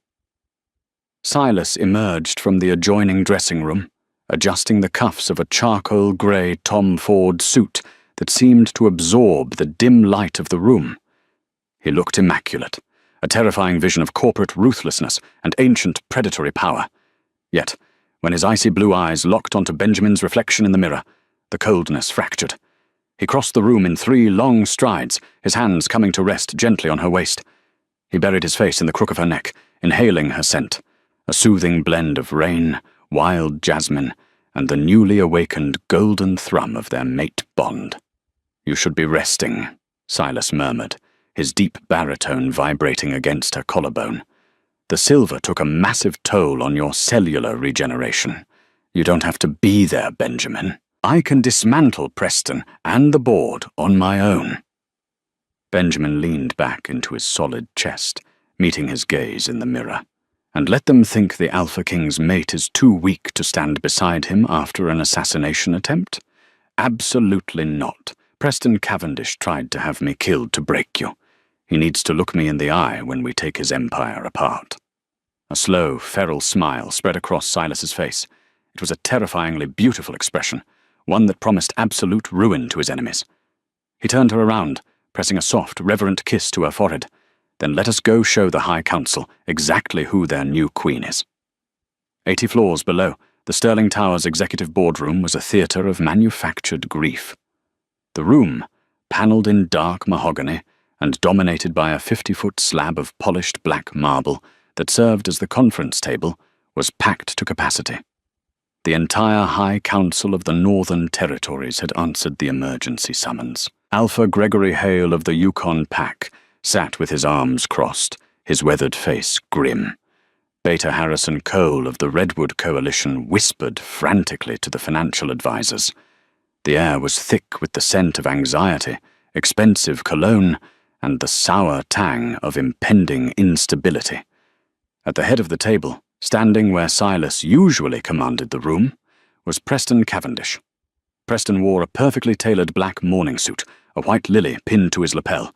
Silas emerged from the adjoining dressing room, adjusting the cuffs of a charcoal-grey Tom Ford suit that seemed to absorb the dim light of the room. He looked immaculate, a terrifying vision of corporate ruthlessness and ancient predatory power. Yet, when his icy blue eyes locked onto Benjamin's reflection in the mirror, the coldness fractured. He crossed the room in 3 long strides, his hands coming to rest gently on her waist. He buried his face in the crook of her neck, inhaling her scent, a soothing blend of rain, wild jasmine, and the newly awakened golden thrum of their mate bond. "You should be resting," Silas murmured, his deep baritone vibrating against her collarbone. "The silver took a massive toll on your cellular regeneration. You don't have to be there, Benjamin. I can dismantle Preston and the board on my own." Benjamin leaned back into his solid chest, meeting his gaze in the mirror. "And let them think the Alpha King's mate is too weak to stand beside him after an assassination attempt? Absolutely not. Preston Cavendish tried to have me killed to break you. He needs to look me in the eye when we take his empire apart." A slow, feral smile spread across Silas's face. It was a terrifyingly beautiful expression, one that promised absolute ruin to his enemies. He turned her around, pressing a soft, reverent kiss to her forehead. "Then let us go show the High Council exactly who their new queen is." 80 floors below, the Sterling Towers executive boardroom was a theatre of manufactured grief. The room, panelled in dark mahogany and dominated by a 50-foot slab of polished black marble that served as the conference table, was packed to capacity. The entire High Council of the Northern Territories had answered the emergency summons. Alpha Gregory Hale of the Yukon Pack sat with his arms crossed, his weathered face grim. Beta Harrison Cole of the Redwood Coalition whispered frantically to the financial advisors. The air was thick with the scent of anxiety, expensive cologne, and the sour tang of impending instability. At the head of the table, standing where Silas usually commanded the room, was Preston Cavendish. Preston wore a perfectly tailored black morning suit, a white lily pinned to his lapel.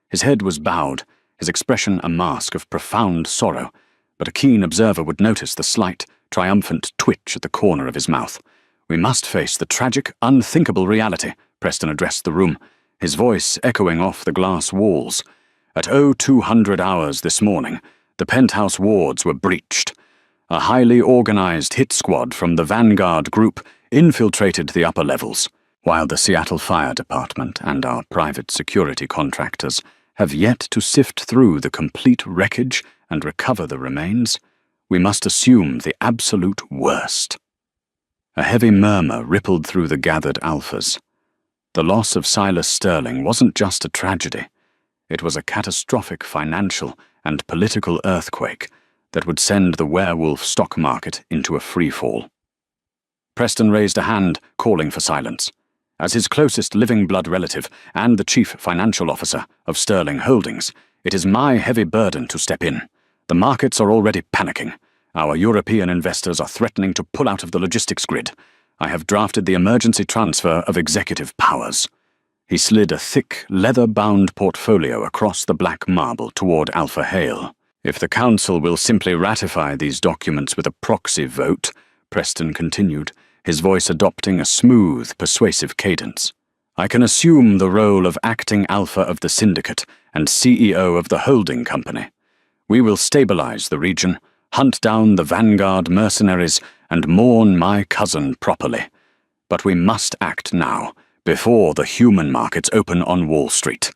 His head was bowed, his expression a mask of profound sorrow, but a keen observer would notice the slight, triumphant twitch at the corner of his mouth. "We must face the tragic, unthinkable reality," Preston addressed the room, his voice echoing off the glass walls. "At 0200 hours this morning, the penthouse wards were breached. A highly organized hit squad from the Vanguard group infiltrated the upper levels, while the Seattle Fire Department and our private security contractors have yet to sift through the complete wreckage and recover the remains, we must assume the absolute worst. A heavy murmur rippled through the gathered alphas. The loss of Silas Sterling wasn't just a tragedy. It was a catastrophic financial and political earthquake that would send the werewolf stock market into a freefall. Preston raised a hand, calling for silence. As his closest living blood relative and the chief financial officer of Sterling Holdings, it is my heavy burden to step in. The markets are already panicking. Our European investors are threatening to pull out of the logistics grid. I have drafted the emergency transfer of executive powers. He slid a thick, leather-bound portfolio across the black marble toward Alpha Hale. If the Council will simply ratify these documents with a proxy vote, Preston continued, his voice adopting a smooth, persuasive cadence, I can assume the role of acting alpha of the syndicate and CEO of the holding company. We will stabilize the region, hunt down the vanguard mercenaries, and mourn my cousin properly. But we must act now, before the human markets open on Wall Street.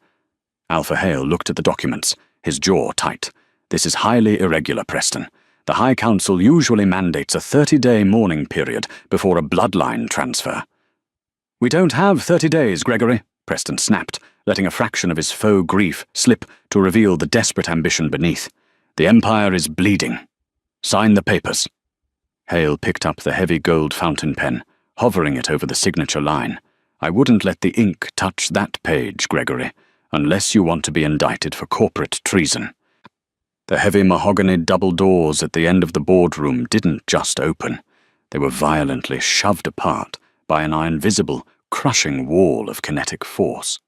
Alpha Hale looked at the documents, his jaw tight. This is highly irregular, Preston. The High Council usually mandates a 30-day mourning period before a bloodline transfer. We don't have 30 days, Gregory, Preston snapped, letting a fraction of his faux grief slip to reveal the desperate ambition beneath. The Empire is bleeding. Sign the papers. Hale picked up the heavy gold fountain pen, hovering it over the signature line. I wouldn't let the ink touch that page, Gregory, unless you want to be indicted for corporate treason. The heavy mahogany double doors at the end of the boardroom didn't just open. They were violently shoved apart by an invisible, crushing wall of kinetic force.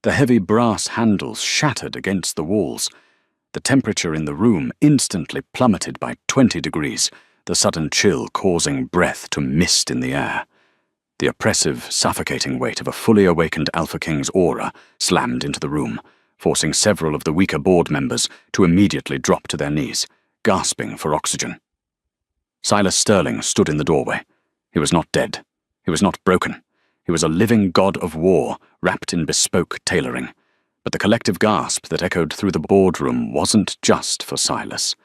The heavy brass handles shattered against the walls. The temperature in the room instantly plummeted by 20 degrees, the sudden chill causing breath to mist in the air. The oppressive, suffocating weight of a fully awakened Alpha King's aura slammed into the room, forcing several of the weaker board members to immediately drop to their knees, gasping for oxygen. Silas Sterling stood in the doorway. He was not dead. He was not broken. He was a living god of war, wrapped in bespoke tailoring. But the collective gasp that echoed through the boardroom wasn't just for Silas.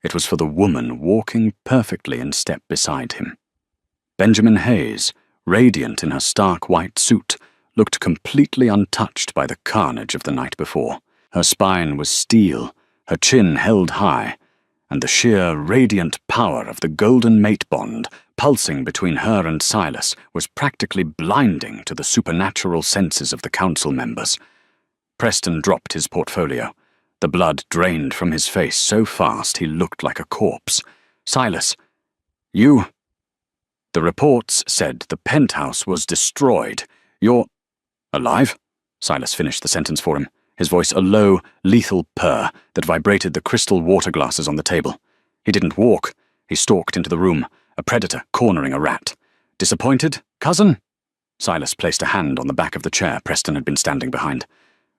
It was for the woman walking perfectly in step beside him. Benjamin Hayes, radiant in her stark white suit, looked completely untouched by the carnage of the night before. Her spine was steel, her chin held high, and the sheer, radiant power of the golden mate bond pulsing between her and Silas was practically blinding to the supernatural senses of the council members. Preston dropped his portfolio. The blood drained from his face so fast he looked like a corpse. Silas, you... The reports said the penthouse was destroyed. You're... Alive? Silas finished the sentence for him, his voice a low, lethal purr that vibrated the crystal water glasses on the table. He didn't walk. He stalked into the room, a predator cornering a rat. Disappointed, cousin? Silas placed a hand on the back of the chair Preston had been standing behind.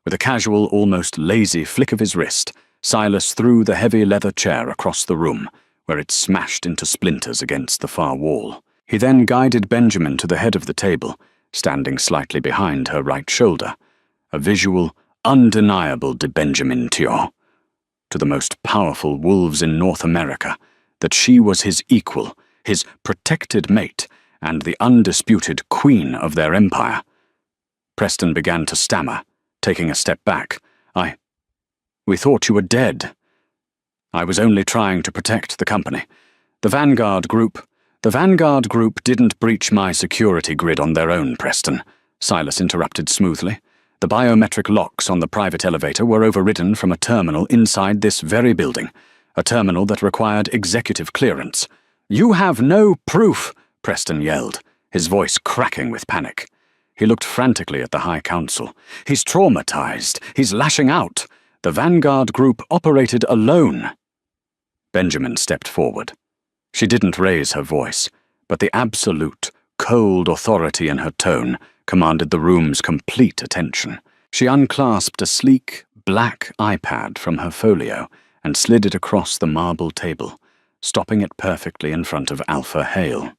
With a casual, almost lazy flick of his wrist, Silas threw the heavy leather chair across the room, where it smashed into splinters against the far wall. He then guided Benjamin to the head of the table, standing slightly behind her right shoulder, a visual, undeniable debenjaminatio to the most powerful wolves in North America, that she was his equal, his protected mate, and the undisputed queen of their empire. Preston began to stammer, taking a step back. We thought you were dead. I was only trying to protect the company. The Vanguard Group didn't breach my security grid on their own, Preston, Silas interrupted smoothly. The biometric locks on the private elevator were overridden from a terminal inside this very building, a terminal that required executive clearance. You have no proof, Preston yelled, his voice cracking with panic. He looked frantically at the High Council. He's traumatized. He's lashing out. The Vanguard Group operated alone. Benjamin stepped forward. She didn't raise her voice, but the absolute, cold authority in her tone commanded the room's complete attention. She unclasped a sleek, black iPad from her folio and slid it across the marble table, stopping it perfectly in front of Alpha Hale.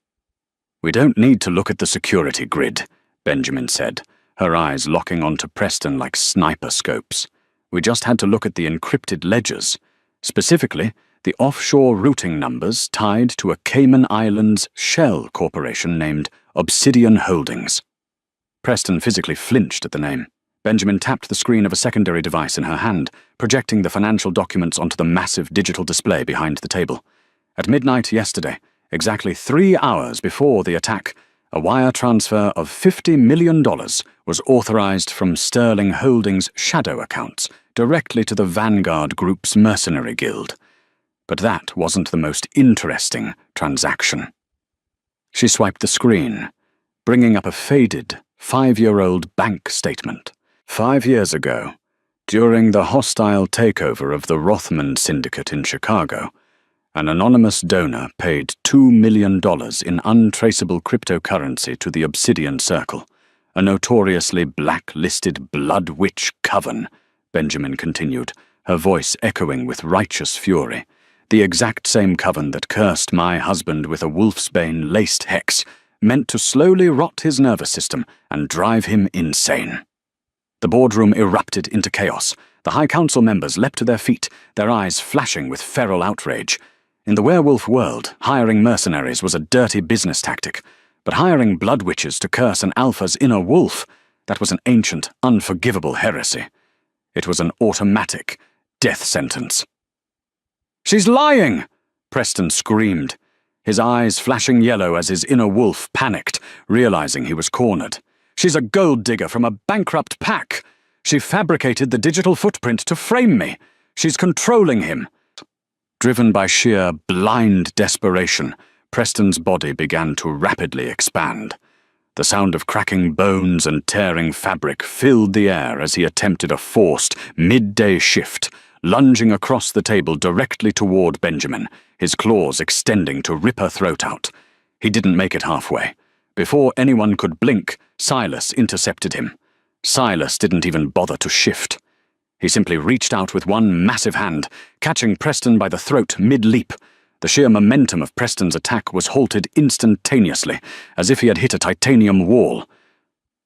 We don't need to look at the security grid, Benjamin said, her eyes locking onto Preston like sniper scopes. We just had to look at the encrypted ledgers, specifically the offshore routing numbers tied to a Cayman Islands shell corporation named Obsidian Holdings. Preston physically flinched at the name. Benjamin tapped the screen of a secondary device in her hand, projecting the financial documents onto the massive digital display behind the table. At midnight yesterday, exactly 3 hours before the attack, a wire transfer of $50 million was authorized from Sterling Holdings' shadow accounts directly to the Vanguard Group's mercenary guild. But that wasn't the most interesting transaction. She swiped the screen, bringing up a faded 5-year-old bank statement. 5 years ago, during the hostile takeover of the Rothman Syndicate in Chicago, an anonymous donor paid $2 million in untraceable cryptocurrency to the Obsidian Circle, a notoriously blacklisted blood witch coven, Benjamin continued, her voice echoing with righteous fury. The exact same coven that cursed my husband with a wolfsbane laced hex, meant to slowly rot his nervous system and drive him insane. The boardroom erupted into chaos. The High Council members leapt to their feet, their eyes flashing with feral outrage. In the werewolf world, hiring mercenaries was a dirty business tactic, but hiring blood witches to curse an alpha's inner wolf, that was an ancient, unforgivable heresy. It was an automatic death sentence. "She's lying!" Preston screamed, his eyes flashing yellow as his inner wolf panicked, realizing he was cornered. "She's a gold digger from a bankrupt pack. She fabricated the digital footprint to frame me. She's controlling him." Driven by sheer, blind desperation, Preston's body began to rapidly expand. The sound of cracking bones and tearing fabric filled the air as he attempted a forced, midday shift, lunging across the table directly toward Benjamin, his claws extending to rip her throat out. He didn't make it halfway. Before anyone could blink, Silas intercepted him. Silas didn't even bother to shift. He simply reached out with one massive hand, catching Preston by the throat mid-leap. The sheer momentum of Preston's attack was halted instantaneously, as if he had hit a titanium wall.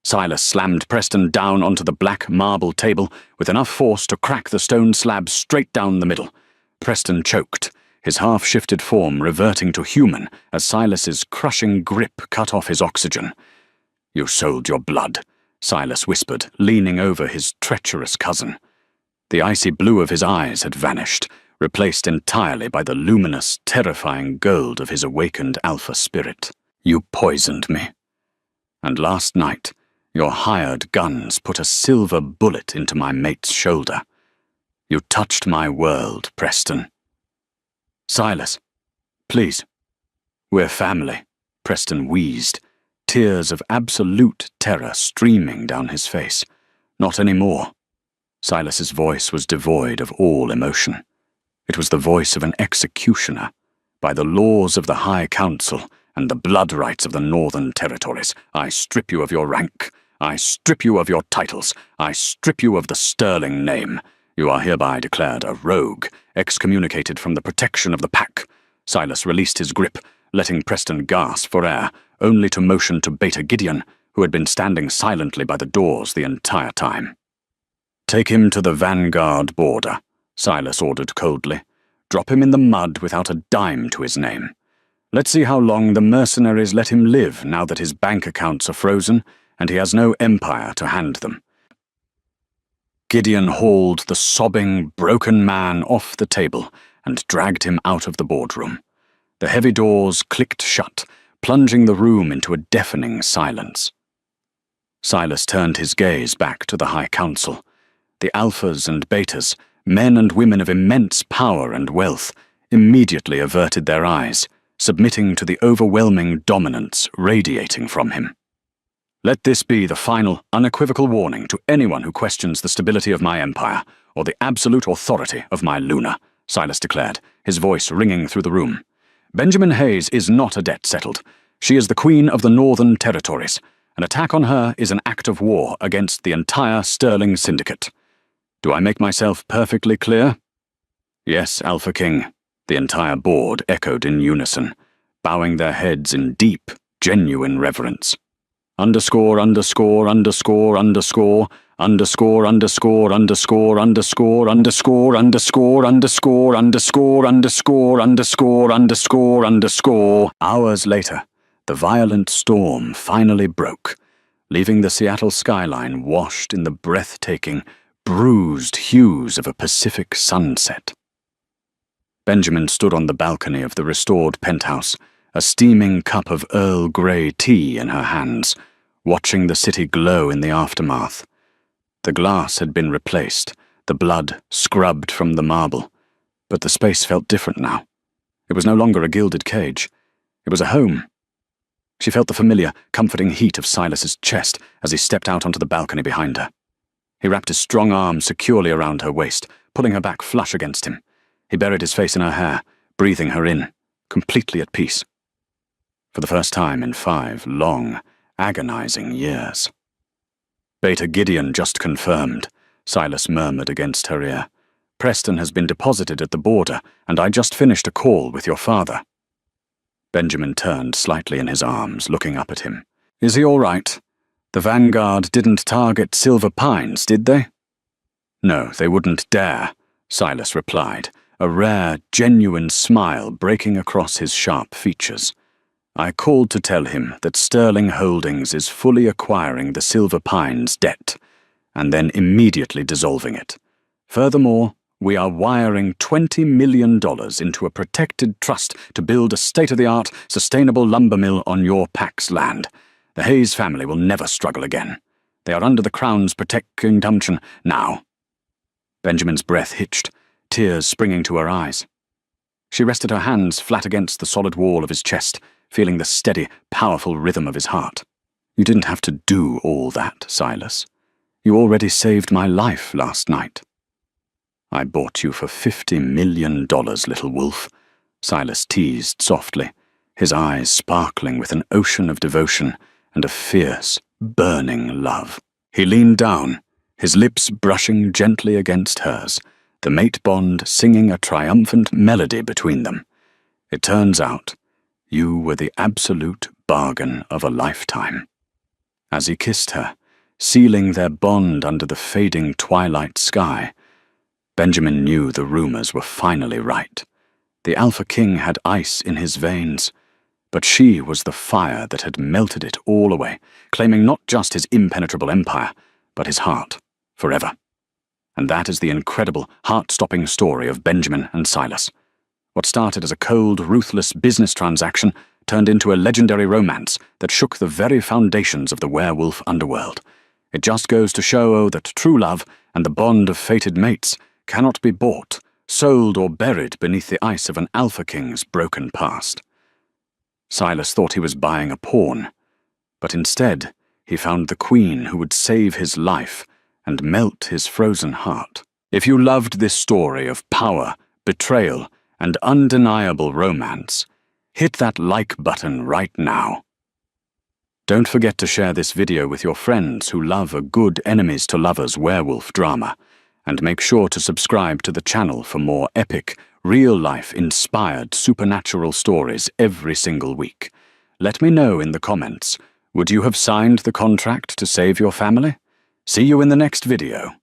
Silas slammed Preston down onto the black marble table with enough force to crack the stone slab straight down the middle. Preston choked, his half-shifted form reverting to human as Silas's crushing grip cut off his oxygen. "You sold your blood," Silas whispered, leaning over his treacherous cousin. The icy blue of his eyes had vanished, replaced entirely by the luminous, terrifying gold of his awakened alpha spirit. "You poisoned me. And last night, your hired guns put a silver bullet into my mate's shoulder. You touched my world, Preston." "Silas, please. We're family," Preston wheezed, tears of absolute terror streaming down his face. "Not anymore." Silas's voice was devoid of all emotion. It was the voice of an executioner. "By the laws of the High Council and the blood rights of the Northern Territories, I strip you of your rank. I strip you of your titles. I strip you of the Sterling name. You are hereby declared a rogue, excommunicated from the protection of the pack." Silas released his grip, letting Preston gasp for air, only to motion to Beta Gideon, who had been standing silently by the doors the entire time. "Take him to the Vanguard border," Silas ordered coldly. "Drop him in the mud without a dime to his name. Let's see how long the mercenaries let him live now that his bank accounts are frozen and he has no empire to hand them." Gideon hauled the sobbing, broken man off the table and dragged him out of the boardroom. The heavy doors clicked shut, plunging the room into a deafening silence. Silas turned his gaze back to the High Council. The alphas and betas, men and women of immense power and wealth, immediately averted their eyes, submitting to the overwhelming dominance radiating from him. "Let this be the final, unequivocal warning to anyone who questions the stability of my empire, or the absolute authority of my Luna," Silas declared, his voice ringing through the room. "Benjamin Hayes is not a debt settled. She is the Queen of the Northern Territories. An attack on her is an act of war against the entire Sterling Syndicate. Do I make myself perfectly clear?" "Yes, Alpha King," the entire board echoed in unison, bowing their heads in deep, genuine reverence. _____________, Underscore, underscore, underscore, underscore, underscore, underscore, underscore, underscore, underscore, underscore, underscore, underscore. Hours later, the violent storm finally broke, leaving the Seattle skyline washed in the breathtaking, bruised hues of a Pacific sunset. Benjamin stood on the balcony of the restored penthouse, a steaming cup of Earl Grey tea in her hands, watching the city glow in the aftermath. The glass had been replaced, the blood scrubbed from the marble, but the space felt different now. It was no longer a gilded cage. It was a home. She felt the familiar, comforting heat of Silas's chest as he stepped out onto the balcony behind her. He wrapped his strong arm securely around her waist, pulling her back flush against him. He buried his face in her hair, breathing her in, completely at peace. For the first time in 5 long, agonizing years. Beta Gideon just confirmed, Silas murmured against her ear. Preston has been deposited at the border, and I just finished a call with your father. Benjamin turned slightly in his arms, looking up at him. Is he all right? The Vanguard didn't target Silver Pines, did they? No, they wouldn't dare, Silas replied, a rare, genuine smile breaking across his sharp features. I called to tell him that Sterling Holdings is fully acquiring the Silver Pines debt, and then immediately dissolving it. Furthermore, we are wiring $20 million into a protected trust to build a state-of-the-art, sustainable lumber mill on your Pax land. The Hayes family will never struggle again. They are under the Crown's protecting junction now. Benjamin's breath hitched, tears springing to her eyes. She rested her hands flat against the solid wall of his chest, feeling the steady, powerful rhythm of his heart. You didn't have to do all that, Silas. You already saved my life last night. I bought you for $50 million, little wolf, Silas teased softly, his eyes sparkling with an ocean of devotion and a fierce, burning love. He leaned down, his lips brushing gently against hers, the mate bond singing a triumphant melody between them. It turns out, you were the absolute bargain of a lifetime. As he kissed her, sealing their bond under the fading twilight sky, Benjamin knew the rumors were finally right. The Alpha King had ice in his veins, but she was the fire that had melted it all away, claiming not just his impenetrable empire, but his heart, forever. And that is the incredible, heart-stopping story of Benjamin and Silas. What started as a cold, ruthless business transaction turned into a legendary romance that shook the very foundations of the werewolf underworld. It just goes to show that true love and the bond of fated mates cannot be bought, sold, or buried beneath the ice of an Alpha King's broken past. Silas thought he was buying a pawn, but instead he found the queen who would save his life and melt his frozen heart. If you loved this story of power, betrayal, and undeniable romance, hit that like button right now. Don't forget to share this video with your friends who love a good enemies to lovers werewolf drama, and make sure to subscribe to the channel for more epic, real-life inspired supernatural stories every single week. Let me know in the comments, would you have signed the contract to save your family? See you in the next video.